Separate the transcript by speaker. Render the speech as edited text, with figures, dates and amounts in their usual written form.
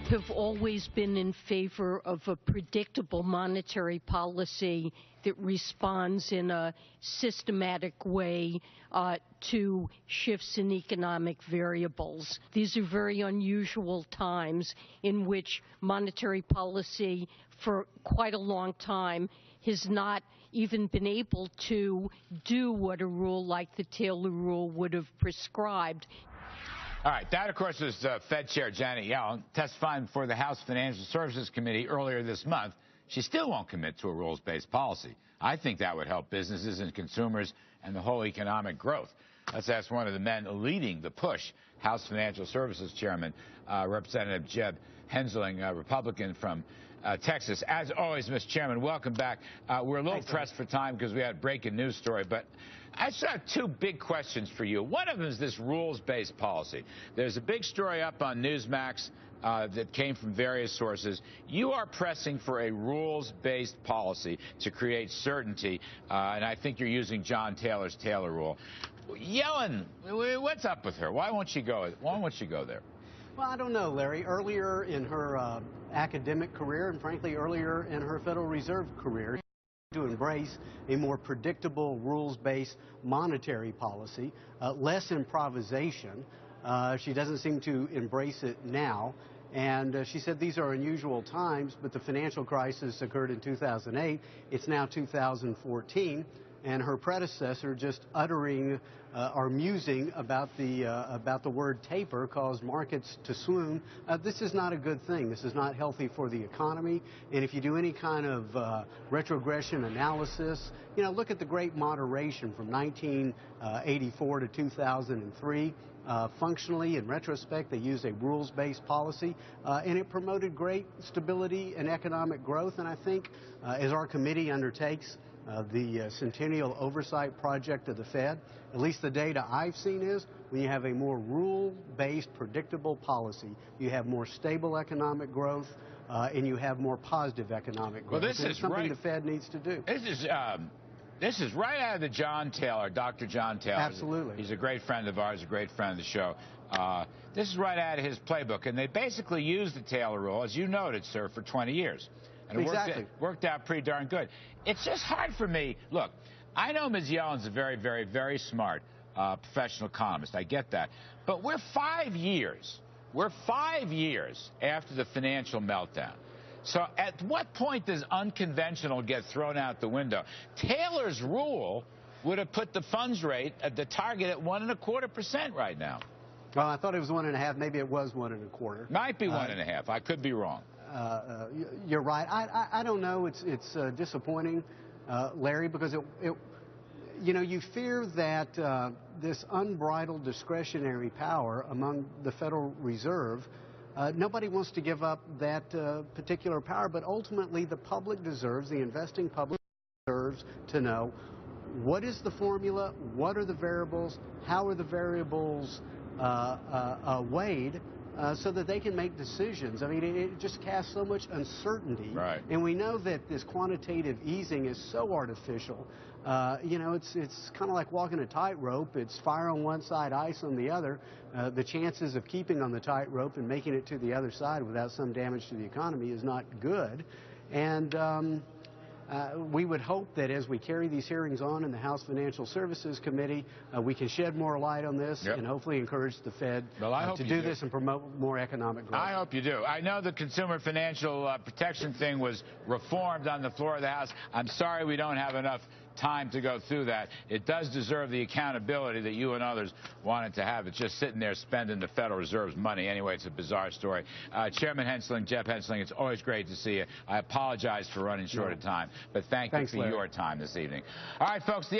Speaker 1: have always been in favor of a predictable monetary policy that responds in a systematic way to shifts in economic variables. These are very unusual times in which monetary policy for quite a long time has not even been able to do what a rule like the Taylor rule would have prescribed.
Speaker 2: All right, that, of course, is Fed Chair Janet Yellen testifying before the House Financial Services Committee earlier this month. She still won't commit to a rules-based policy. I think that would help businesses and consumers and the whole economic growth. Let's ask one of the men leading the push, House Financial Services Chairman, Representative Jeb Hensarling, Republican from Texas. As always, Mr. Chairman, welcome back. We're a little pressed for time because we had a breaking news story, but I just have two big questions for you. One of them is this rules-based policy. There's a big story up on Newsmax that came from various sources. You are pressing for a rules-based policy to create certainty, and I think you're using John Taylor's Taylor rule. Yellen, what's up with her? Why won't she go? Why won't she go there?
Speaker 3: Well, I don't know, Larry. Earlier in her academic career, and frankly earlier in her Federal Reserve career, to embrace a more predictable rules-based monetary policy, less improvisation. She doesn't seem to embrace it now. And she said these are unusual times, but the financial crisis occurred in 2008. It's now 2014. And her predecessor just uttering or musing about the word taper caused markets to swoon. This is not a good thing. This is not healthy for the economy. And if you do any kind of retrogression analysis, you know, look at the great moderation from 1984 to 2003. Functionally, in retrospect, they used a rules-based policy, and it promoted great stability and economic growth. And I think as our committee undertakes the Centennial Oversight Project of the Fed, at least the data I've seen is when you have a more rule-based, predictable policy, you have more stable economic growth, and you have more positive economic growth.
Speaker 2: Well, this is
Speaker 3: something the Fed needs to do.
Speaker 2: This is right out of the John Taylor, Dr. John Taylor.
Speaker 3: Absolutely.
Speaker 2: He's a great friend of ours, a great friend of the show. This is right out of his playbook, and they basically used the Taylor rule, as you noted, sir, for 20 years. And it worked out pretty darn good. It's just hard for me. Look, I know Ms. Yellen's a very, very, very smart professional economist. I get that. But we're 5 years after the financial meltdown. So at what point does unconventional get thrown out the window? Taylor's rule would have put the funds rate at the target at 1.25% right now.
Speaker 3: Well, I thought it was 1.5. Maybe it was 1.25.
Speaker 2: Might be 1.5. I could be wrong.
Speaker 3: You're right. I don't know. It's disappointing, Larry, because you know, you fear that this unbridled discretionary power among the Federal Reserve, nobody wants to give up that particular power, but ultimately the public deserves, the investing public deserves to know what is the formula, what are the variables, how are the variables weighed, so that they can make decisions. I mean, it just casts so much uncertainty.
Speaker 2: Right.
Speaker 3: And we know that this quantitative easing is so artificial. You know, it's kind of like walking a tightrope. It's fire on one side, ice on the other. The chances of keeping on the tightrope and making it to the other side without some damage to the economy is not good. And we would hope that as we carry these hearings on in the House Financial Services Committee, we can shed more light on this and hopefully encourage the Fed to do this and promote more economic growth.
Speaker 2: I hope you do. I know the Consumer Financial Protection thing was reformed on the floor of the House. I'm sorry we don't have enough time to go through that. It does deserve the accountability that you and others wanted to have. It's just sitting there spending the Federal Reserve's money. Anyway, it's a bizarre story. Chairman Hensarling, Jeb Hensarling, it's always great to see you. I apologize for running short of time, but thank you for your time this evening. All right, folks.